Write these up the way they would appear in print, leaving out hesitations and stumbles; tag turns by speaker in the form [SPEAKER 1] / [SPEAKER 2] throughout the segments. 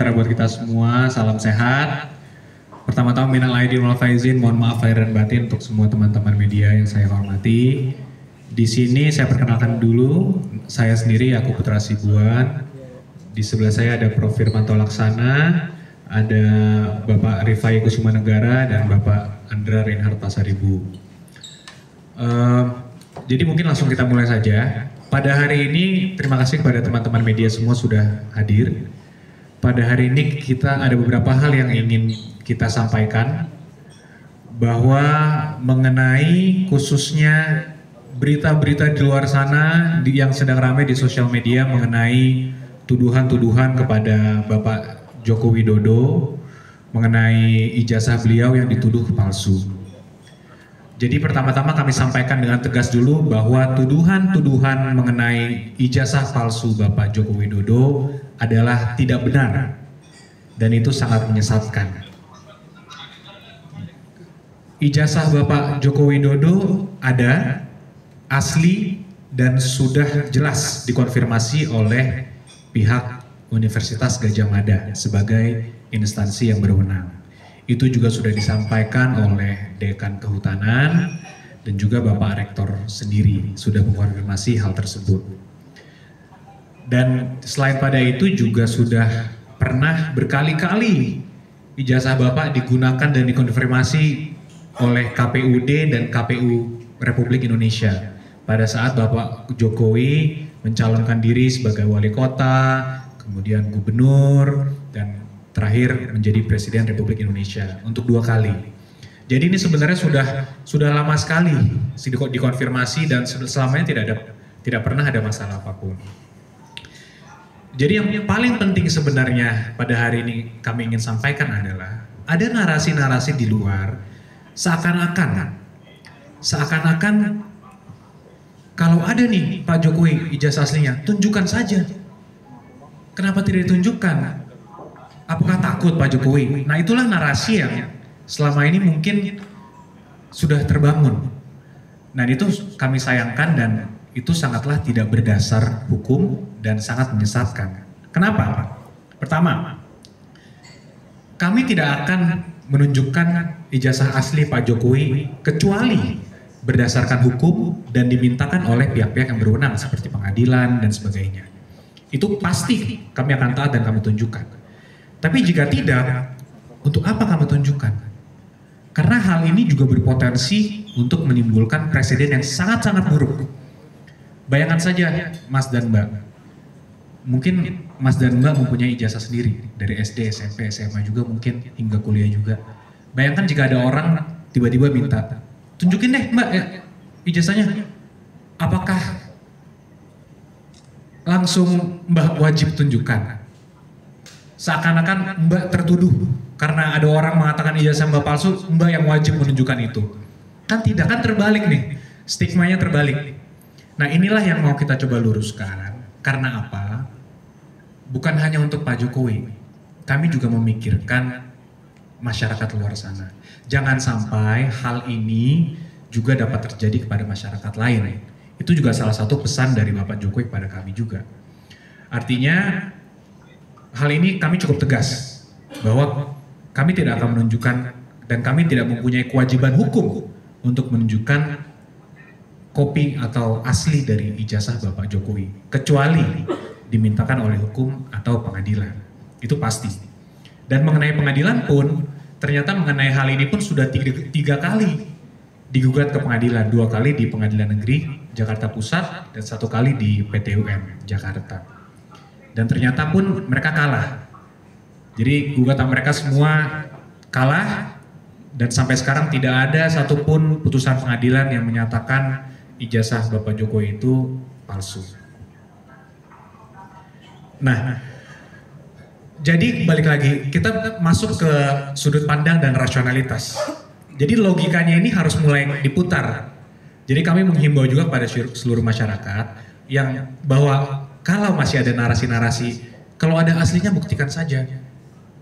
[SPEAKER 1] sejahtera buat kita semua, salam sehat. Pertama-tama minal aidin wal faizin, mohon maaf lahir dan batin untuk semua teman-teman media yang saya hormati. Di sini saya perkenalkan dulu, saya sendiri aku Putra Sibuan. Di sebelah saya ada Prof. Firmanto Laksana, ada Bapak Rifai Kusumanegara dan Bapak Andra Reinhard Pasaribu. Jadi mungkin langsung kita mulai saja. Pada hari ini terima kasih kepada teman-teman media semua sudah hadir. Pada hari ini kita ada beberapa hal yang ingin kita sampaikan, bahwa mengenai khususnya berita-berita di luar sana yang sedang ramai di sosial media mengenai tuduhan-tuduhan kepada Bapak Joko Widodo mengenai ijazah beliau yang dituduh palsu. Jadi pertama-tama kami sampaikan dengan tegas dulu bahwa tuduhan-tuduhan mengenai ijazah palsu Bapak Joko Widodo adalah tidak benar dan itu sangat menyesatkan. Ijazah Bapak Joko Widodo ada, asli dan sudah jelas dikonfirmasi oleh pihak Universitas Gadjah Mada sebagai instansi yang berwenang. Itu juga sudah disampaikan oleh Dekan Kehutanan dan juga Bapak Rektor sendiri sudah mengkonfirmasi hal tersebut. Dan selain pada itu juga sudah pernah berkali-kali ijazah Bapak digunakan dan dikonfirmasi oleh KPUD dan KPU Republik Indonesia pada saat Bapak Jokowi mencalonkan diri sebagai wali kota, kemudian gubernur, dan terakhir menjadi Presiden Republik Indonesia untuk 2 kali. Jadi ini sebenarnya sudah lama sekali dikonfirmasi dan selamanya tidak pernah ada masalah apapun. Jadi yang paling penting sebenarnya pada hari ini kami ingin sampaikan adalah ada narasi-narasi di luar seakan-akan kalau ada nih Pak Jokowi ijazah aslinya, tunjukkan saja. Kenapa tidak ditunjukkan? Apakah takut Pak Jokowi? Nah itulah narasi yang selama ini mungkin sudah terbangun. Nah itu kami sayangkan dan itu sangatlah tidak berdasar hukum dan sangat menyesatkan. Kenapa? Pertama, kami tidak akan menunjukkan ijazah asli Pak Jokowi kecuali berdasarkan hukum dan dimintakan oleh pihak-pihak yang berwenang seperti pengadilan dan sebagainya. Itu pasti kami akan taat dan kami tunjukkan. Tapi jika tidak, untuk apa kami tunjukkan? Karena hal ini juga berpotensi untuk menimbulkan presiden yang sangat-sangat buruk. Bayangkan saja Mas dan Mbak, mungkin Mas dan Mbak mempunyai ijazah sendiri dari SD, SMP, SMA juga mungkin hingga kuliah juga. Bayangkan jika ada orang tiba-tiba minta, tunjukin deh Mbak ya, ijazahnya. Apakah langsung Mbak wajib tunjukkan? Seakan-akan Mbak tertuduh karena ada orang mengatakan ijazah Mbak palsu, Mbak yang wajib menunjukkan itu. Kan tidak, kan terbalik nih, stigmanya terbalik. Nah inilah yang mau kita coba luruskan. Karena apa? Bukan hanya untuk Pak Jokowi, kami juga memikirkan masyarakat luar sana. Jangan sampai hal ini juga dapat terjadi kepada masyarakat lain. Itu juga salah satu pesan dari Bapak Jokowi kepada kami juga. Artinya hal ini kami cukup tegas bahwa kami tidak akan menunjukkan dan kami tidak mempunyai kewajiban hukum untuk menunjukkan kopi atau asli dari ijazah Bapak Jokowi kecuali dimintakan oleh hukum atau pengadilan. Itu pasti. Dan mengenai pengadilan pun ternyata mengenai hal ini pun sudah tiga kali digugat ke pengadilan, 2 kali di Pengadilan Negeri Jakarta Pusat dan 1 kali di PT UN Jakarta. Dan ternyata pun mereka kalah. Jadi gugatan mereka semua kalah dan sampai sekarang tidak ada satupun putusan pengadilan yang menyatakan ijazah Bapak Jokowi itu palsu. Nah, jadi balik lagi kita masuk ke sudut pandang dan rasionalitas. Jadi logikanya ini harus mulai diputar. Jadi kami menghimbau juga kepada seluruh masyarakat yang bahwa kalau masih ada narasi-narasi, kalau ada aslinya buktikan saja.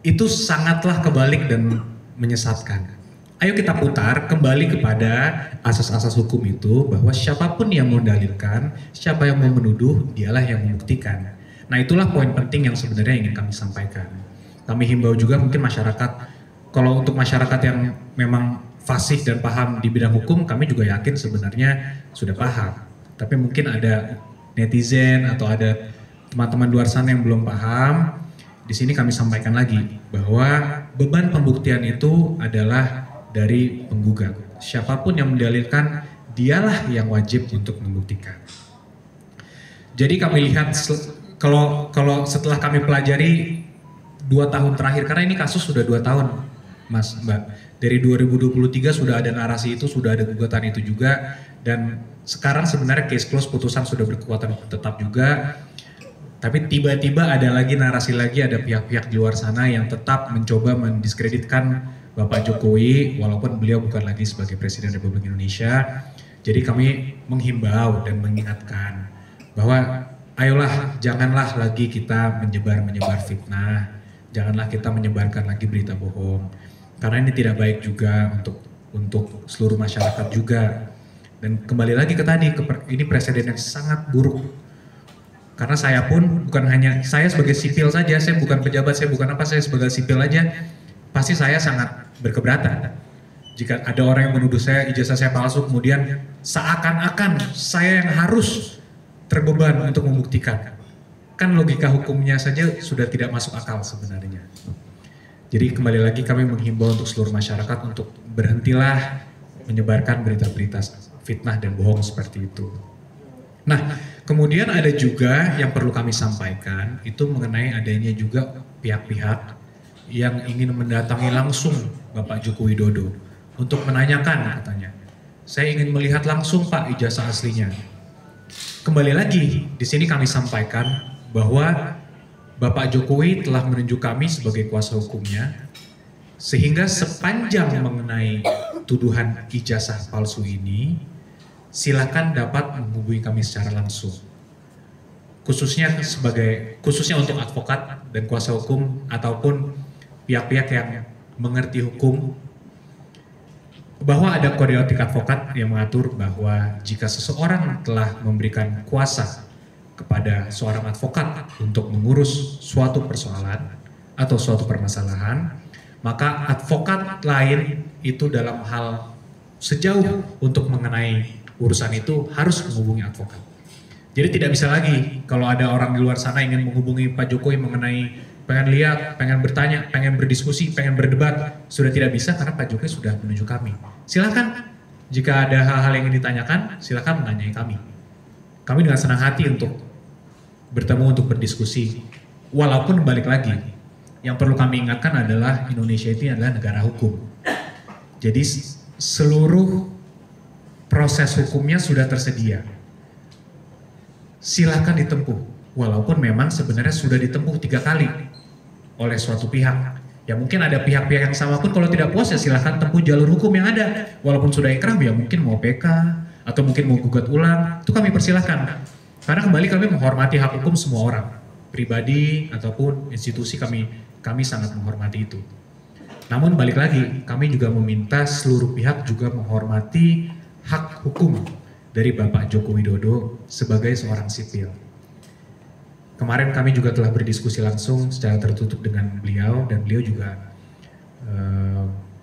[SPEAKER 1] Itu sangatlah kebalik dan menyesatkan. Ayo kita putar kembali kepada asas-asas hukum itu bahwa siapapun yang mendalilkan, siapa yang mau menuduh, dialah yang membuktikan. Nah itulah poin penting yang sebenarnya ingin kami sampaikan. kami himbau juga mungkin masyarakat, kalau untuk masyarakat yang memang fasih dan paham di bidang hukum, kami juga yakin sebenarnya sudah paham. Tapi mungkin ada netizen atau ada teman-teman luar sana yang belum paham. Di sini kami sampaikan lagi bahwa beban pembuktian itu adalah dari penggugat. Siapapun yang mendalilkan, dialah yang wajib untuk membuktikan. Jadi kami lihat kalau setelah kami pelajari 2 tahun terakhir, karena ini kasus sudah 2 tahun, Mas, Mbak. Dari 2023 sudah ada narasi itu, sudah ada gugatan itu juga, dan sekarang sebenarnya case close, putusan sudah berkekuatan tetap juga. Tapi tiba-tiba ada lagi narasi lagi, ada pihak-pihak di luar sana yang tetap mencoba mendiskreditkan Bapak Jokowi walaupun beliau bukan lagi sebagai Presiden Republik Indonesia. Jadi kami menghimbau dan mengingatkan bahwa ayolah janganlah lagi kita menyebar fitnah, janganlah kita menyebarkan lagi berita bohong. Karena ini tidak baik juga untuk seluruh masyarakat juga. Dan kembali lagi ke tadi, ini presiden yang sangat buruk. Karena saya pun bukan hanya, saya sebagai sipil saja, saya bukan pejabat, saya bukan apa, saya sebagai sipil aja, pasti saya sangat berkeberatan. Jika ada orang yang menuduh saya, ijazah saya palsu, kemudian seakan-akan saya yang harus terbeban untuk membuktikan. Kan logika hukumnya saja sudah tidak masuk akal sebenarnya. Jadi kembali lagi kami menghimbau untuk seluruh masyarakat untuk berhentilah menyebarkan berita-berita fitnah dan bohong seperti itu. Nah, kemudian ada juga yang perlu kami sampaikan, itu mengenai adanya juga pihak-pihak yang ingin mendatangi langsung Bapak Joko Widodo untuk menanyakan, katanya, saya ingin melihat langsung Pak ijazah aslinya. Kembali lagi, di sini kami sampaikan bahwa Bapak Jokowi telah menunjuk kami sebagai kuasa hukumnya, sehingga sepanjang mengenai tuduhan ijazah palsu ini, silakan dapat menghubungi kami secara langsung. Khususnya untuk advokat dan kuasa hukum ataupun pihak-pihak yang mengerti hukum, bahwa ada kode etik advokat yang mengatur bahwa jika seseorang telah memberikan kuasa kepada seorang advokat untuk mengurus suatu persoalan atau suatu permasalahan, maka advokat lain itu dalam hal sejauh untuk mengenai urusan itu harus menghubungi advokat. Jadi tidak bisa lagi kalau ada orang di luar sana ingin menghubungi Pak Jokowi mengenai pengen lihat, pengen bertanya, pengen berdiskusi, pengen berdebat, sudah tidak bisa karena Pak Jokowi sudah menunjuk kami. Silakan jika ada hal-hal yang ingin ditanyakan, silakan menanyai kami. Kami dengan senang hati untuk bertemu untuk berdiskusi. Walaupun balik lagi, yang perlu kami ingatkan adalah Indonesia itu adalah negara hukum. Jadi seluruh proses hukumnya sudah tersedia. Silakan ditempuh, walaupun memang sebenarnya sudah ditempuh 3 kali oleh suatu pihak. Ya mungkin ada pihak-pihak yang sama pun kalau tidak puas ya silakan tempuh jalur hukum yang ada. Walaupun sudah ikrah ya mungkin mau PK atau mungkin mau gugat ulang, itu kami persilahkan. Karena kembali kami menghormati hak hukum semua orang, pribadi ataupun institusi, kami sangat menghormati itu. Namun balik lagi, kami juga meminta seluruh pihak juga menghormati hak hukum dari Bapak Joko Widodo sebagai seorang sipil. Kemarin kami juga telah berdiskusi langsung secara tertutup dengan beliau dan beliau juga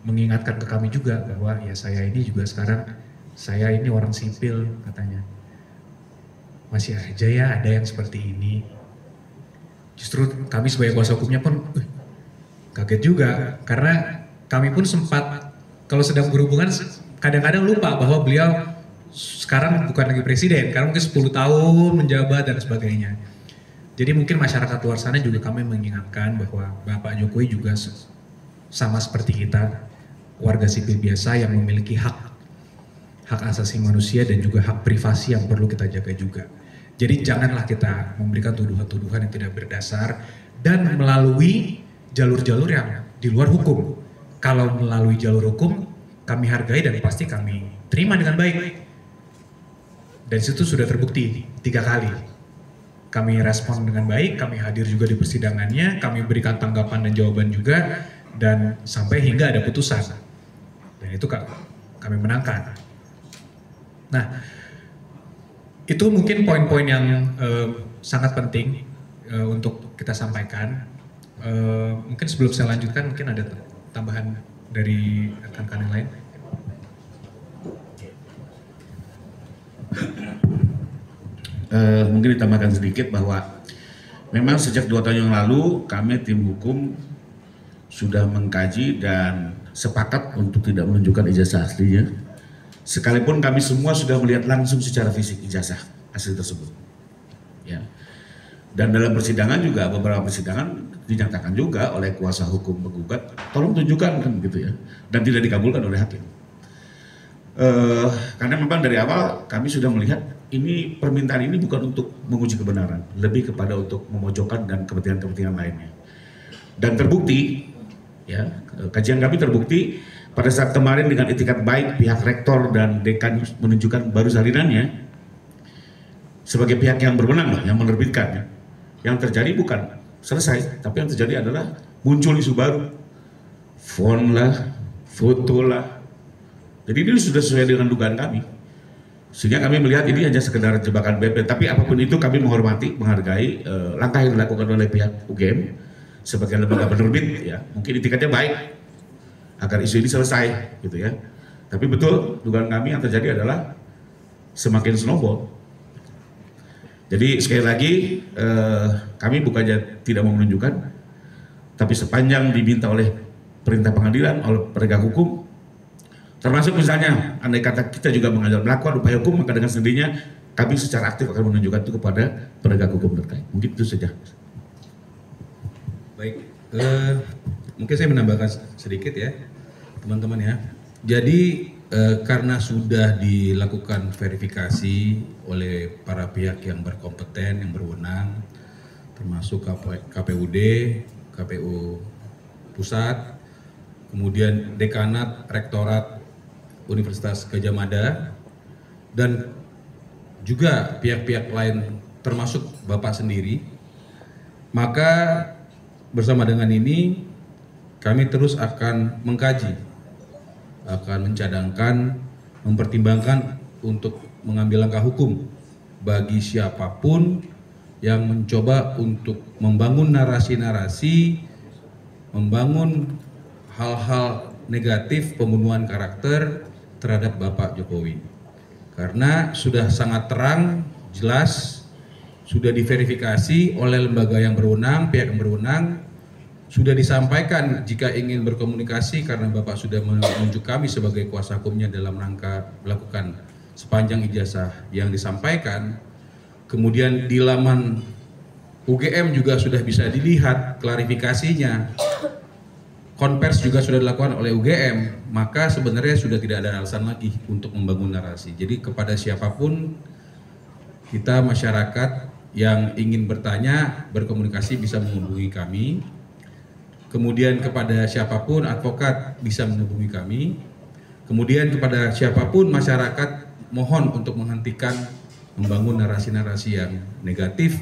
[SPEAKER 1] mengingatkan ke kami juga bahwa ya saya ini juga sekarang, saya ini orang sipil katanya. Masih aja ya ada yang seperti ini. Justru kami sebagai kuasa hukumnya pun kaget juga karena kami pun sempat kalau sedang berhubungan kadang-kadang lupa bahwa beliau sekarang bukan lagi presiden, karena mungkin 10 tahun menjabat dan sebagainya. Jadi mungkin masyarakat luar sana juga kami mengingatkan bahwa Bapak Jokowi juga sama seperti kita, warga sipil biasa yang memiliki hak asasi manusia dan juga hak privasi yang perlu kita jaga juga. Jadi janganlah kita memberikan tuduhan-tuduhan yang tidak berdasar dan melalui jalur-jalur yang di luar hukum. Kalau melalui jalur hukum, kami hargai dan pasti kami terima dengan baik. Dan situ sudah terbukti 3 kali. Kami respon dengan baik, kami hadir juga di persidangannya, kami berikan tanggapan dan jawaban juga, dan sampai hingga ada putusan. Dan itu kami menangkan. Nah, itu mungkin poin-poin yang sangat penting untuk kita sampaikan. Mungkin sebelum saya lanjutkan, mungkin ada tambahan dari rekan-rekan yang lain.
[SPEAKER 2] Mungkin ditambahkan sedikit bahwa memang sejak 2 tahun yang lalu kami tim hukum sudah mengkaji dan sepakat untuk tidak menunjukkan ijazah aslinya, sekalipun kami semua sudah melihat langsung secara fisik ijazah asli tersebut. Ya. Dan dalam persidangan juga, beberapa persidangan dinyatakan juga oleh kuasa hukum penggugat, tolong tunjukkan kan gitu ya, dan tidak dikabulkan oleh hakim. Karena memang dari awal kami sudah melihat ini permintaan ini bukan untuk menguji kebenaran, lebih kepada untuk memojokkan dan kepentingan-kepentingan lainnya. Dan terbukti, ya kajian kami terbukti pada saat kemarin dengan itikat baik pihak rektor dan dekan menunjukkan baru salinannya sebagai pihak yang berwenang yang menerbitkan. Yang terjadi bukan selesai, tapi yang terjadi adalah muncul isu baru, font lah, foto lah. Jadi ini sudah sesuai dengan dugaan kami. Sehingga kami melihat ini hanya sekedar jebakan BP, tapi apapun itu kami menghormati, menghargai langkah yang dilakukan oleh pihak UGM sebagai lembaga penerbit, ya mungkin itikatnya baik agar isu ini selesai, gitu ya. Tapi betul dugaan kami yang terjadi adalah semakin snowball. Jadi sekali lagi kami bukannya tidak mau menunjukkan, tapi sepanjang diminta oleh perintah pengadilan, oleh penegak hukum, termasuk misalnya andai kata kita juga melakukan upaya hukum, maka dengan sendirinya kami secara aktif akan menunjukkan itu kepada penegak hukum terkait. Mungkin itu saja.
[SPEAKER 3] Baik, mungkin saya menambahkan sedikit ya teman-teman ya. Jadi karena sudah dilakukan verifikasi oleh para pihak yang berkompeten, yang berwenang, termasuk KPUD, KPU Pusat, kemudian Dekanat, Rektorat Universitas Gadjah Mada, dan juga pihak-pihak lain termasuk Bapak sendiri, maka bersama dengan ini kami terus akan mengkaji, akan mencadangkan, mempertimbangkan untuk mengambil langkah hukum bagi siapapun yang mencoba untuk membangun narasi-narasi, membangun hal-hal negatif pembunuhan karakter terhadap Bapak Jokowi. Karena sudah sangat terang, jelas, sudah diverifikasi oleh lembaga yang berwenang, pihak yang berwenang, sudah disampaikan jika ingin berkomunikasi karena Bapak sudah menunjuk kami sebagai kuasa hukumnya dalam rangka melakukan sepanjang ijazah yang disampaikan. Kemudian di laman UGM juga sudah bisa dilihat klarifikasinya. Konvers juga sudah dilakukan oleh UGM, maka sebenarnya sudah tidak ada alasan lagi untuk membangun narasi. Jadi kepada siapapun kita masyarakat yang ingin bertanya, berkomunikasi bisa menghubungi kami. Kemudian kepada siapapun advokat bisa menghubungi kami. Kemudian kepada siapapun masyarakat mohon untuk menghentikan membangun narasi-narasi yang negatif,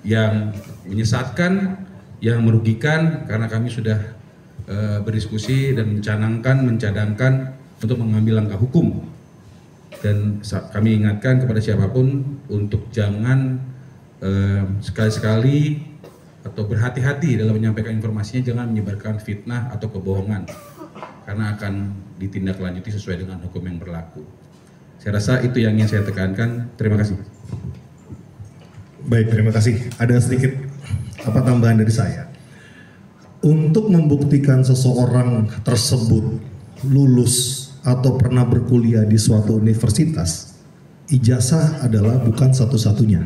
[SPEAKER 3] yang menyesatkan, yang merugikan, karena kami sudah berdiskusi dan mencadangkan untuk mengambil langkah hukum. Dan kami ingatkan kepada siapapun untuk jangan sekali-sekali atau berhati-hati dalam menyampaikan informasinya, jangan menyebarkan fitnah atau kebohongan karena akan ditindaklanjuti sesuai dengan hukum yang berlaku. Saya rasa itu yang ingin saya tekankan. Terima kasih.
[SPEAKER 4] Baik, terima kasih. Ada sedikit tambahan dari saya. Untuk membuktikan seseorang tersebut lulus atau pernah berkuliah di suatu universitas, ijazah adalah bukan satu-satunya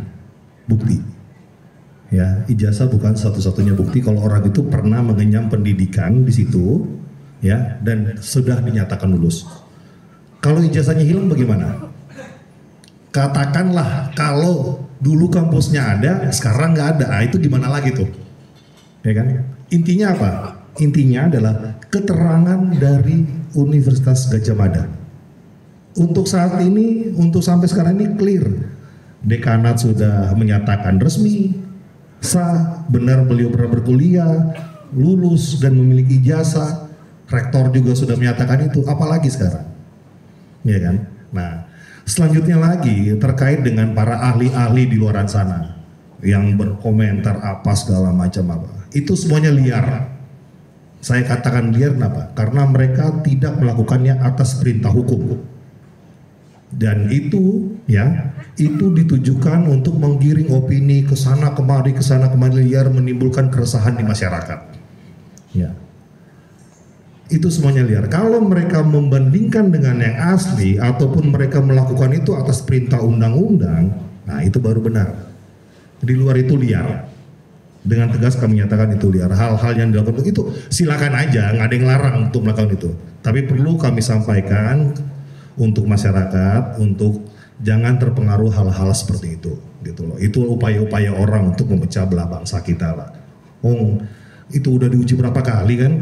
[SPEAKER 4] bukti. Ya, ijazah bukan satu-satunya bukti kalau orang itu pernah mengenyam pendidikan di situ, ya, dan sudah dinyatakan lulus. Kalau ijazahnya hilang bagaimana? Katakanlah kalau dulu kampusnya ada, sekarang nggak ada, itu gimana lagi tuh? Ya kan? Intinya apa? Intinya adalah keterangan dari Universitas Gadjah Mada. Untuk saat ini, untuk sampai sekarang ini clear. Dekanat sudah menyatakan resmi, sah, benar beliau pernah berkuliah, lulus dan memiliki ijazah. Rektor juga sudah menyatakan itu, apalagi sekarang? Ya kan? Nah, selanjutnya lagi terkait dengan para ahli-ahli di luar sana yang berkomentar apa segala macam apa. itu semuanya liar. Saya katakan liar kenapa? Karena mereka tidak melakukannya atas perintah hukum. Dan itu ya, itu ditujukan untuk menggiring opini ke sana kemari liar, menimbulkan keresahan di masyarakat. Ya. Itu semuanya liar. Kalau mereka membandingkan dengan yang asli ataupun mereka melakukan itu atas perintah undang-undang, nah itu baru benar. Di luar itu liar. Dengan tegas kami nyatakan itu liar. Hal-hal yang dilakukan itu silakan aja, nggak ada yang larang untuk melakukan itu. Tapi perlu kami sampaikan untuk masyarakat, untuk jangan terpengaruh hal-hal seperti itu, gitu loh. Itu upaya-upaya orang untuk memecah belah bangsa kita, Pak. Itu udah diuji berapa kali kan?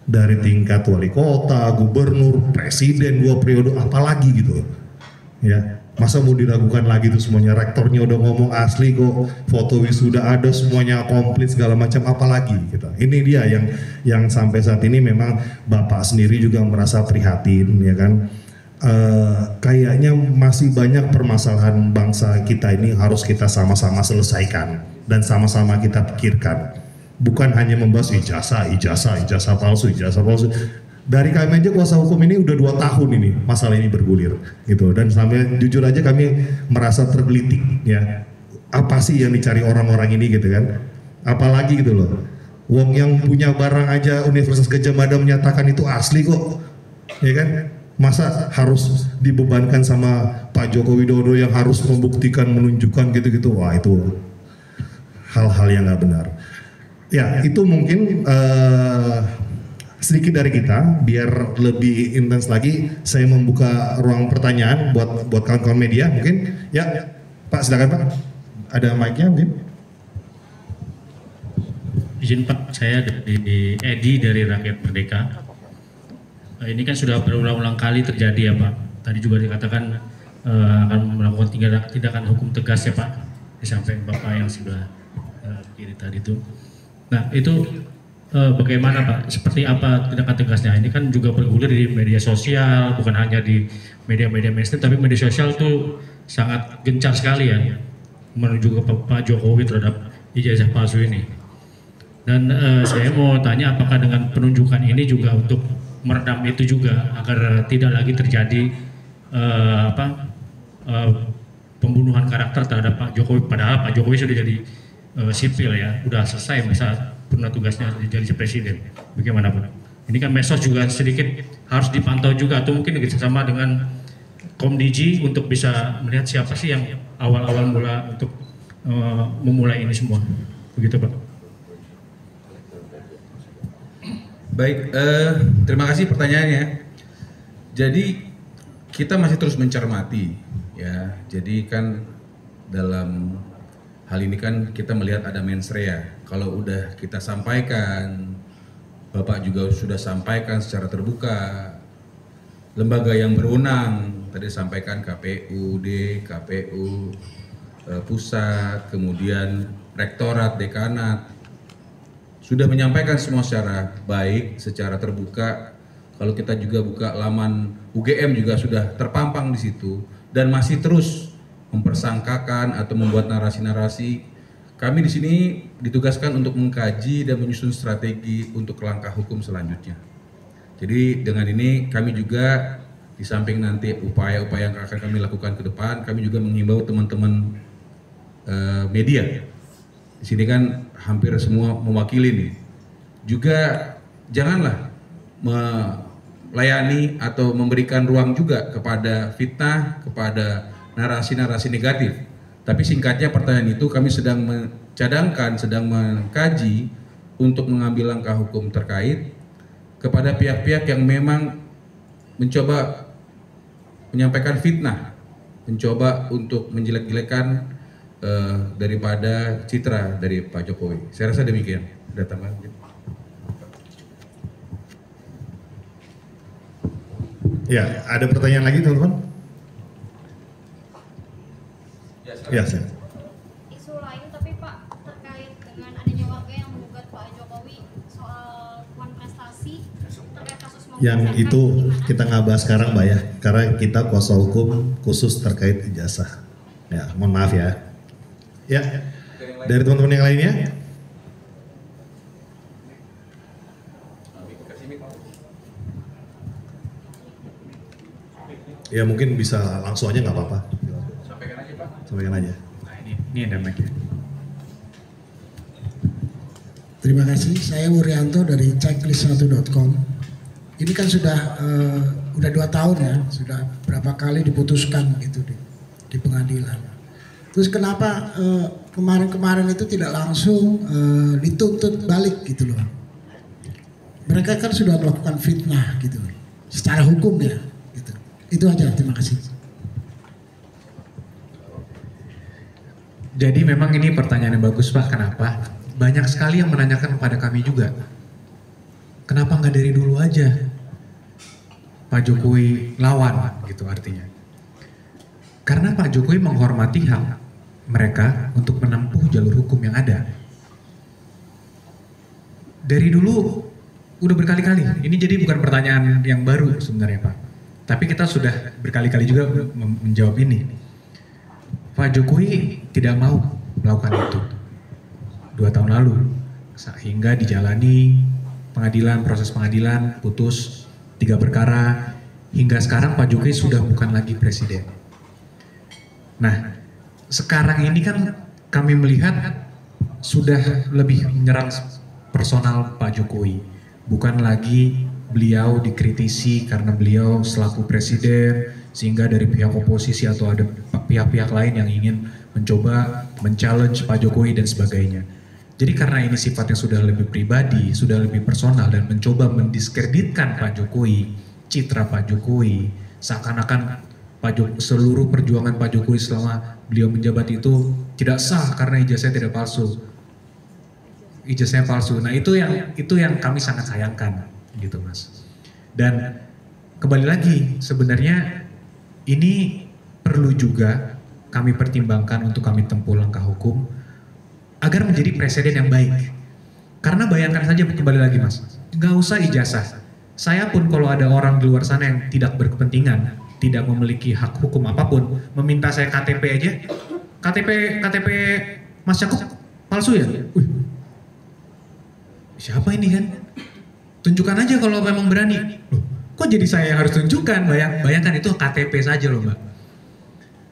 [SPEAKER 4] Dari tingkat wali kota, gubernur, presiden 2 periode, apalagi gitu, ya. Masa mau diragukan lagi tuh semuanya? Rektornya udah ngomong asli kok, foto wisuda ada, semuanya komplit segala macam, apalagi gitu. Ini dia yang sampai saat ini memang Bapak sendiri juga merasa prihatin, ya kan? Kayaknya masih banyak permasalahan bangsa kita ini harus kita sama-sama selesaikan dan sama-sama kita pikirkan. Bukan hanya membahas ijazah palsu. Dari kami aja kuasa hukum ini udah 2 tahun ini masalah ini bergulir gitu, dan sampai jujur aja kami merasa tergelitik ya. Apa sih yang dicari orang-orang ini gitu kan? Apalagi gitu loh. Wong yang punya barang aja Universitas Gadjah Mada menyatakan itu asli kok. Ya kan? Masa harus dibebankan sama Pak Joko Widodo yang harus membuktikan, menunjukkan gitu-gitu. Wah, itu hal-hal yang nggak benar. Ya, itu mungkin sedikit dari kita. Biar lebih intens lagi, saya membuka ruang pertanyaan buat kawan-kawan media mungkin. Ya, Pak, silakan Pak. Ada mic-nya mungkin.
[SPEAKER 5] Izin Pak, saya dari Edi dari Rakyat Merdeka. Ini kan sudah berulang-ulang kali terjadi ya Pak. Tadi juga dikatakan akan melakukan tindakan hukum tegas ya Pak. Disampaikan Bapak yang sebelah kiri tadi itu. Nah itu bagaimana Pak? Seperti apa tindakan tegasnya? Ini kan juga bergulir di media sosial, bukan hanya di media-media mainstream, tapi media sosial itu sangat gencar sekali ya menuju ke Pak Jokowi terhadap ijazah palsu ini. Dan saya mau tanya apakah dengan penunjukan ini juga untuk meredam itu juga agar tidak lagi terjadi pembunuhan karakter terhadap Pak Jokowi, padahal Pak Jokowi sudah jadi sipil ya, udah selesai masa purna tugasnya jadi presiden. Bagaimana Pak? Ini kan medsos juga sedikit harus dipantau juga, atau mungkin bekerjasama dengan Komdiji untuk bisa melihat siapa sih yang awal-awal mula untuk memulai ini semua. Begitu Pak.
[SPEAKER 3] Baik, terima kasih pertanyaannya. Jadi kita masih terus mencermati ya. Jadi kan dalam hal ini kan kita melihat ada mens rea. Kalau udah kita sampaikan, Bapak juga sudah sampaikan secara terbuka, lembaga yang berwenang tadi sampaikan KPUD, KPU pusat, kemudian rektorat, dekanat sudah menyampaikan semua secara baik, secara terbuka. Kalau kita juga buka laman UGM juga sudah terpampang di situ dan masih terus mempersangkakan atau membuat narasi-narasi. Kami di sini ditugaskan untuk mengkaji dan menyusun strategi untuk langkah hukum selanjutnya. Jadi dengan ini kami juga di samping nanti upaya-upaya yang akan kami lakukan ke depan, kami juga menghimbau teman-teman media. Di sini kan hampir semua mewakili nih. Juga janganlah melayani atau memberikan ruang juga kepada fitnah, kepada narasi-narasi negatif. Tapi singkatnya pertanyaan itu kami sedang mencadangkan, sedang mengkaji untuk mengambil langkah hukum terkait kepada pihak-pihak yang memang mencoba menyampaikan fitnah, mencoba untuk menjelek-jelekan daripada citra dari Pak Jokowi. Saya rasa demikian. Ada tambahan?
[SPEAKER 4] Ya, ada pertanyaan lagi teman-teman? Ya, saya.
[SPEAKER 6] Isu lain tapi Pak terkait dengan adanya warga yang menggugat Pak Jokowi soal uang prestasi terkait kasus
[SPEAKER 4] Yang itu kita nggak bahas sekarang Mbak ya, karena kita kuasa hukum khusus terkait ijazah. Ya, mohon maaf ya. Ya, dari teman-teman yang lainnya? Ya mungkin bisa langsung aja nggak apa-apa.
[SPEAKER 3] Sampaikan aja Pak.
[SPEAKER 4] Sampaikan aja.
[SPEAKER 1] Nah, ini ada mic-nya.
[SPEAKER 7] Terima kasih, saya Wuryanto dari checklist1.com. Ini kan sudah 2 tahun ya, sudah berapa kali diputuskan gitu di pengadilan. Terus kenapa kemarin-kemarin itu tidak langsung dituntut balik gitu loh? Mereka kan sudah melakukan fitnah gitu, secara hukum ya. Gitu. Itu aja, terima kasih.
[SPEAKER 1] Jadi memang ini pertanyaan yang bagus Pak, kenapa? Banyak sekali yang menanyakan kepada kami juga. Kenapa nggak dari dulu aja Pak Jokowi lawan gitu artinya. Karena Pak Jokowi menghormati hak mereka untuk menempuh jalur hukum yang ada. Dari dulu udah berkali-kali, ini jadi bukan pertanyaan yang baru sebenarnya Pak. Tapi kita sudah berkali-kali juga menjawab ini. Pak Jokowi tidak mau melakukan itu 2 tahun lalu, sehingga dijalani pengadilan, proses pengadilan, putus 3 perkara, hingga sekarang Pak Jokowi sudah bukan lagi presiden. Nah, sekarang ini kan kami melihat sudah lebih menyerang personal Pak Jokowi, bukan lagi beliau dikritisi karena beliau selaku presiden, sehingga dari pihak oposisi atau ada pihak-pihak lain yang ingin mencoba men-challenge Pak Jokowi dan sebagainya. Jadi karena ini sifatnya sudah lebih pribadi, sudah lebih personal dan mencoba mendiskreditkan Pak Jokowi, citra Pak Jokowi, seakan-akan seluruh perjuangan Pak Jokowi selama beliau menjabat itu tidak sah karena ijazahnya tidak palsu. Ijazahnya palsu. Nah, itu yang kami sangat sayangkan gitu, Mas. Dan kembali lagi sebenarnya ini perlu juga kami pertimbangkan untuk kami tempuh langkah hukum agar menjadi presiden yang baik. Karena bayangkan saja kembali lagi Mas, nggak usah ijazah. Saya pun kalau ada orang di luar sana yang tidak berkepentingan, tidak memiliki hak hukum apapun, meminta saya KTP aja, KTP Mas Yakob palsu ya? Siapa ini kan? Tunjukkan aja kalau memang berani. Loh, kok jadi saya yang harus tunjukkan? Bayangkan itu KTP saja loh Mbak.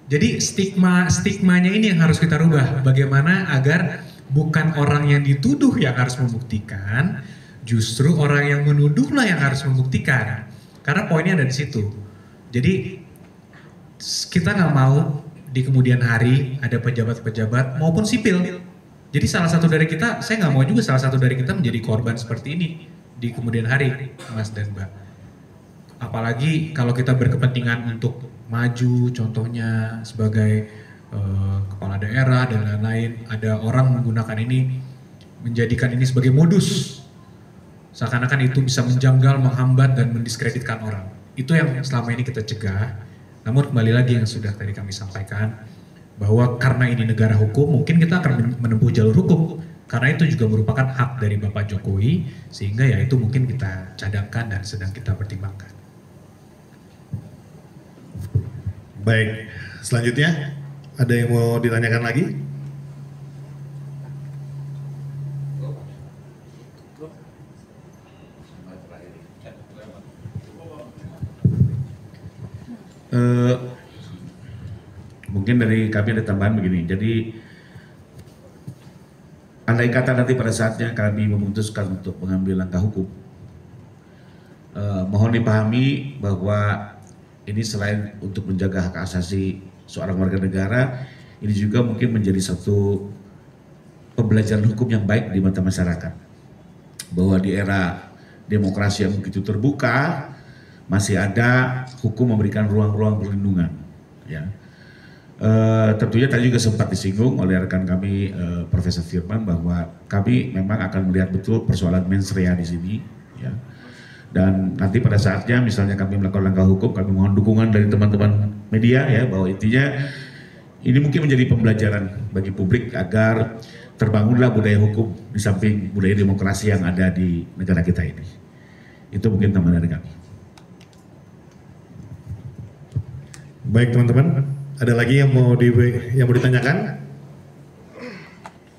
[SPEAKER 1] Jadi stigmanya ini yang harus kita rubah. Bagaimana agar bukan orang yang dituduh yang harus membuktikan, justru orang yang menuduhlah yang harus membuktikan. Karena poinnya ada di situ. Jadi kita nggak mau di kemudian hari ada pejabat-pejabat maupun sipil. Jadi salah satu dari kita, saya nggak mau juga salah satu dari kita menjadi korban seperti ini di kemudian hari, Mas dan Mbak. Apalagi kalau kita berkepentingan untuk maju, contohnya sebagai kepala daerah dan lain-lain, ada orang menggunakan ini, menjadikan ini sebagai modus, seakan-akan itu bisa menjanggal, menghambat dan mendiskreditkan orang. Itu yang selama ini kita cegah. Namun kembali lagi yang sudah tadi kami sampaikan, bahwa karena ini negara hukum, mungkin kita akan menempuh jalur hukum, karena itu juga merupakan hak dari Bapak Jokowi, sehingga ya itu mungkin kita cadangkan dan sedang kita pertimbangkan.
[SPEAKER 4] Baik, selanjutnya ada yang mau ditanyakan lagi?
[SPEAKER 2] Mungkin dari kami ada tambahan begini. Jadi andai kata nanti pada saatnya kami memutuskan untuk mengambil langkah hukum, mohon dipahami bahwa ini selain untuk menjaga hak asasi seorang warga negara, ini juga mungkin menjadi satu pembelajaran hukum yang baik di mata masyarakat. Bahwa di era demokrasi yang begitu terbuka, masih ada hukum memberikan ruang-ruang perlindungan. Ya. Tentunya tadi juga sempat disinggung oleh rekan kami Profesor Firman bahwa kami memang akan melihat betul persoalan mens rea di sini. Ya. Dan nanti pada saatnya misalnya kami melakukan langkah hukum, kami mohon dukungan dari teman-teman media ya, bahwa intinya ini mungkin menjadi pembelajaran bagi publik agar terbangunlah budaya hukum di samping budaya demokrasi yang ada di negara kita ini. Itu mungkin tambahan dari kami.
[SPEAKER 4] Baik teman-teman, ada lagi yang mau ditanyakan?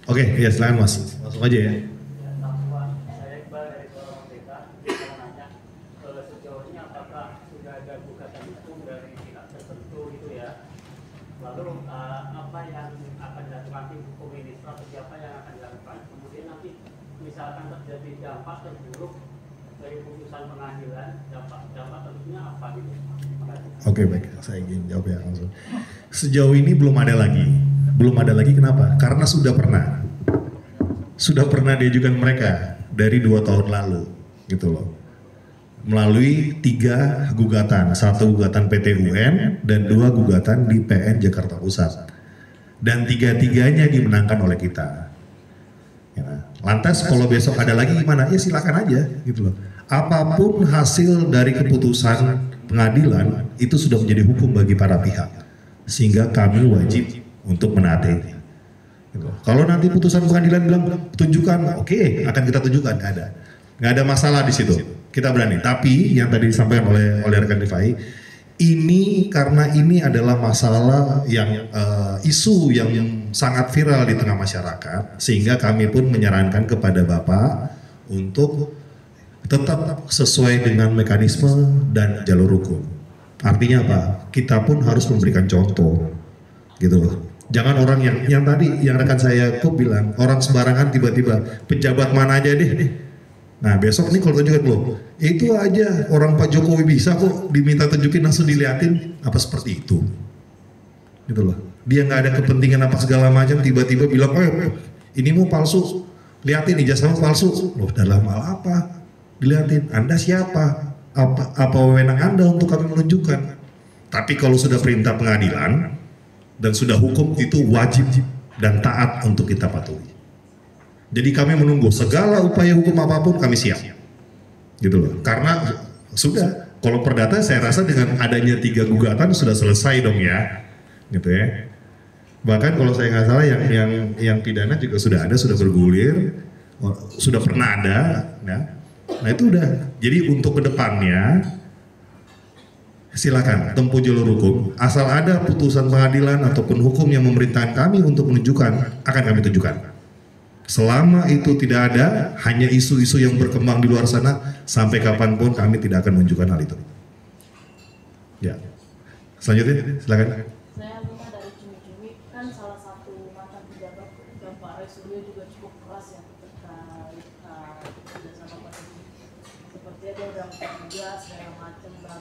[SPEAKER 4] Oke, ya silakan Mas, langsung aja ya.
[SPEAKER 8] Merdeka, saya nanya sejauh ini apakah sudah ada gugatan hukum dari pihak tertentu gitu ya? Lalu apa yang akan dilakukan tim hukum ini, strategi apa yang akan dilakukan? Kemudian nanti misalkan terjadi dampak terburuk dari putusan pengadilan, dampak tentunya apa gitu?
[SPEAKER 4] Oke, baik, saya ingin jawab ya langsung. Sejauh ini belum ada lagi, kenapa? Karena sudah pernah diajukan mereka dari 2 tahun lalu, gitu loh. Melalui 3 gugatan, 1 gugatan PT UN dan 2 gugatan di PN Jakarta Pusat. Dan 3-tiganya dimenangkan oleh kita. Ya. Lantas kalau besok ada lagi gimana? Ya silakan aja, gitu loh. Apapun hasil dari keputusan pengadilan itu sudah menjadi hukum bagi para pihak, sehingga kami wajib untuk menaati. Gitu. Kalau nanti putusan pengadilan bilang tunjukkan, oke, akan kita tunjukkan, nggak ada masalah di situ, kita berani. Tapi yang tadi disampaikan oleh rekan Rifai, ini karena ini adalah masalah yang isu yang sangat viral di tengah masyarakat, sehingga kami pun menyarankan kepada Bapak untuk tetap sesuai dengan mekanisme dan jalur hukum. Artinya apa? Kita pun harus memberikan contoh, gitu loh. Jangan orang yang tadi yang rekan saya kok bilang orang sembarangan tiba-tiba pejabat mana aja deh. Nah besok nih kalau tunjukin loh, itu aja orang Pak Jokowi bisa kok diminta tunjukin langsung diliatin, apa seperti itu? Gitu loh. Dia nggak ada kepentingan apa segala macam, tiba-tiba bilang, ini mau palsu, liatin ijazahmu palsu. Loh dalam hal apa? Dilihatin, Anda siapa? Apa wewenang Anda untuk kami menunjukkan? Tapi kalau sudah perintah pengadilan dan sudah hukum, itu wajib dan taat untuk kita patuhi. Jadi kami menunggu segala upaya hukum apapun kami siap, gitu loh. Karena sudah, kalau perdata saya rasa dengan adanya 3 gugatan sudah selesai dong ya, gitu ya. Bahkan kalau saya nggak salah yang pidana juga sudah ada, sudah bergulir, sudah pernah ada, ya. Nah itu udah. Jadi untuk kedepannya silakan tempuh jalur hukum. Asal ada putusan pengadilan ataupun hukum yang memerintahkan kami untuk menunjukkan, akan kami tunjukkan. Selama itu tidak ada, hanya isu-isu yang berkembang di luar sana, sampai kapanpun kami tidak akan menunjukkan hal itu. Ya. Selanjutnya silakan.
[SPEAKER 9] Saya minta dari Cumi-Cumi, kan salah satu mantan pejabat Bapak Roy Suryo juga cukup keras ya terkait kerja sama Pak Jokowi. Seperti dia udah tugas segala macam bla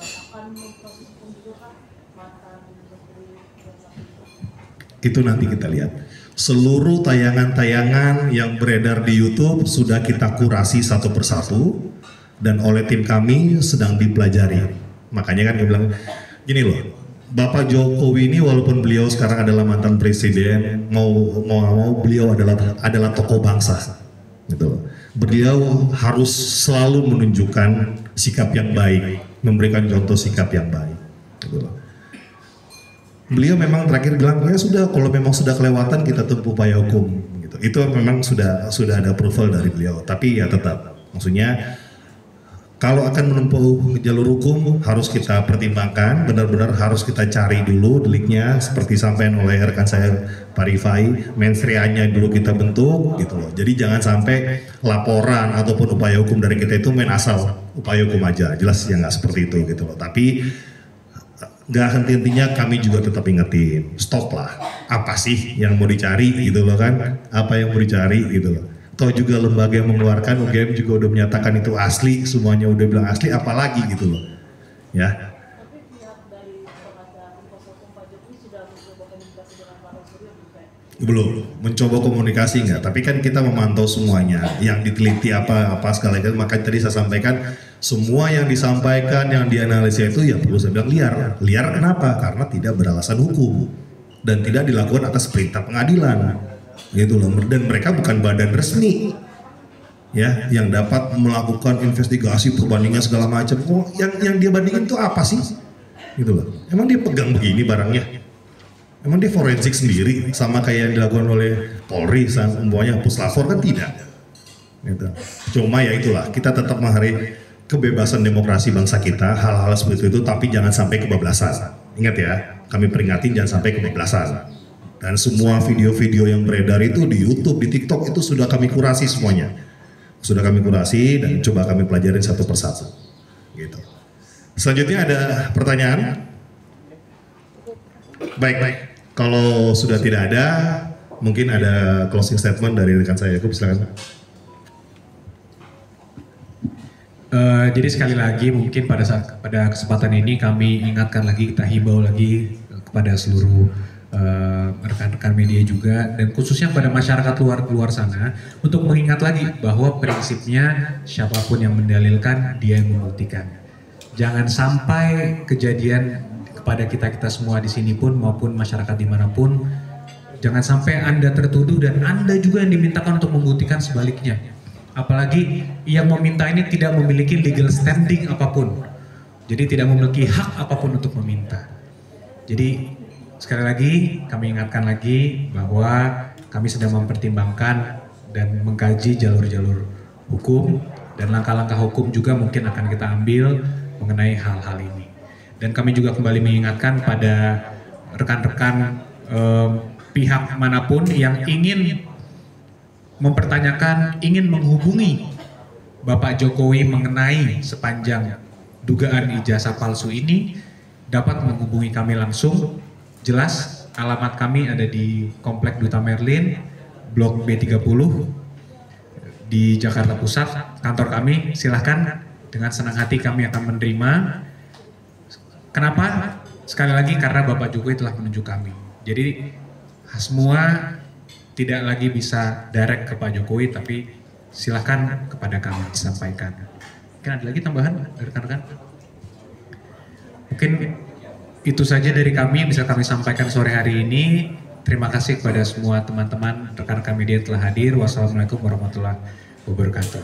[SPEAKER 9] akan memproses hukum juga kan mantan Jokowi dan satu
[SPEAKER 4] itu nanti kita lihat. Seluruh tayangan-tayangan yang beredar di YouTube sudah kita kurasi satu persatu dan oleh tim kami sedang dipelajari. Makanya kan dia bilang gini loh, Bapak Jokowi ini walaupun beliau sekarang adalah mantan presiden, mau beliau adalah tokoh bangsa, gitu loh. Beliau harus selalu menunjukkan sikap yang baik, memberikan contoh sikap yang baik, gitu loh. Beliau memang terakhir bilang ya sudah, kalau memang sudah kelewatan kita tempuh upaya hukum, gitu. Itu memang sudah ada approval dari beliau. Tapi ya tetap, maksudnya kalau akan menempuh jalur hukum harus kita pertimbangkan, benar-benar harus kita cari dulu deliknya, seperti sampaikan oleh rekan saya Pak Rifai, mensreanya dulu kita bentuk, gitu loh. Jadi jangan sampai laporan ataupun upaya hukum dari kita itu main asal upaya hukum aja, jelas ya nggak seperti itu, gitu loh. Tapi nggak henti-hentinya kami juga tetap ingetin, stop lah, apa sih yang mau dicari gitu loh kan, apa yang mau dicari gitu loh. Toh juga lembaga yang mengeluarkan UGM juga udah menyatakan itu asli, semuanya udah bilang asli, apalagi gitu loh, ya.
[SPEAKER 9] Tapi pihak dari pengacara kuasa hukum Pak Jokowi sudah mencoba komunikasi dengan Pak Roy Suryo
[SPEAKER 4] Belum, mencoba komunikasi enggak, tapi kan kita memantau semuanya, yang diteliti apa segala macam, makanya tadi saya sampaikan, semua yang disampaikan, yang dianalisa itu ya perlu saya bilang liar kenapa? Karena tidak beralasan hukum, dan tidak dilakukan atas perintah pengadilan, gitu loh, dan mereka bukan badan resmi, ya, yang dapat melakukan investigasi, perbandingan segala macam. Oh, yang dia bandingin itu apa sih? Gitu loh, emang dia pegang begini barangnya? Emang dia forensik sendiri sama kayak yang dilakukan oleh Polri, semuanya puslapor kan tidak. Gitu. Cuma ya itulah, kita tetap menghargai kebebasan demokrasi bangsa kita, hal-hal seperti itu, tapi jangan sampai kebablasan. Ingat ya, kami peringatin jangan sampai kebablasan. Dan semua video-video yang beredar itu di YouTube, di TikTok itu sudah kami kurasi semuanya. Sudah kami kurasi dan coba kami pelajarin satu persatu. Gitu. Selanjutnya ada pertanyaan? Baik. Kalau sudah tidak ada, mungkin ada closing statement dari rekan saya. Yakub, silakan.
[SPEAKER 1] Jadi sekali lagi mungkin pada kesempatan ini kami ingatkan lagi, kita himbau lagi kepada seluruh rekan-rekan media juga dan khususnya pada masyarakat luar sana untuk mengingat lagi bahwa prinsipnya siapapun yang mendalilkan dia yang membuktikan. Jangan sampai kejadian kepada kita semua di sini pun maupun masyarakat dimanapun, jangan sampai Anda tertuduh dan Anda juga yang dimintakan untuk membuktikan sebaliknya. Apalagi yang meminta ini tidak memiliki legal standing apapun, jadi tidak memiliki hak apapun untuk meminta. Jadi sekali lagi kami ingatkan lagi bahwa kami sedang mempertimbangkan dan mengkaji jalur-jalur hukum dan langkah-langkah hukum juga mungkin akan kita ambil mengenai hal-hal ini. Dan kami juga kembali mengingatkan pada rekan-rekan pihak manapun yang ingin mempertanyakan, ingin menghubungi Bapak Jokowi mengenai sepanjang dugaan ijazah palsu ini, dapat menghubungi kami langsung. Jelas alamat kami ada di Komplek Duta Merlin, Blok B30 di Jakarta Pusat, kantor kami. Silahkan, dengan senang hati kami akan menerima. Kenapa? Sekali lagi karena Bapak Jokowi telah menunjuk kami. Jadi semua tidak lagi bisa direct ke Pak Jokowi, tapi silahkan kepada kami disampaikan. Mungkin ada lagi tambahan dari rekan-rekan? Mungkin itu saja dari kami yang bisa kami sampaikan sore hari ini. Terima kasih kepada semua teman-teman rekan-rekan media yang telah hadir. Wassalamualaikum warahmatullahi wabarakatuh.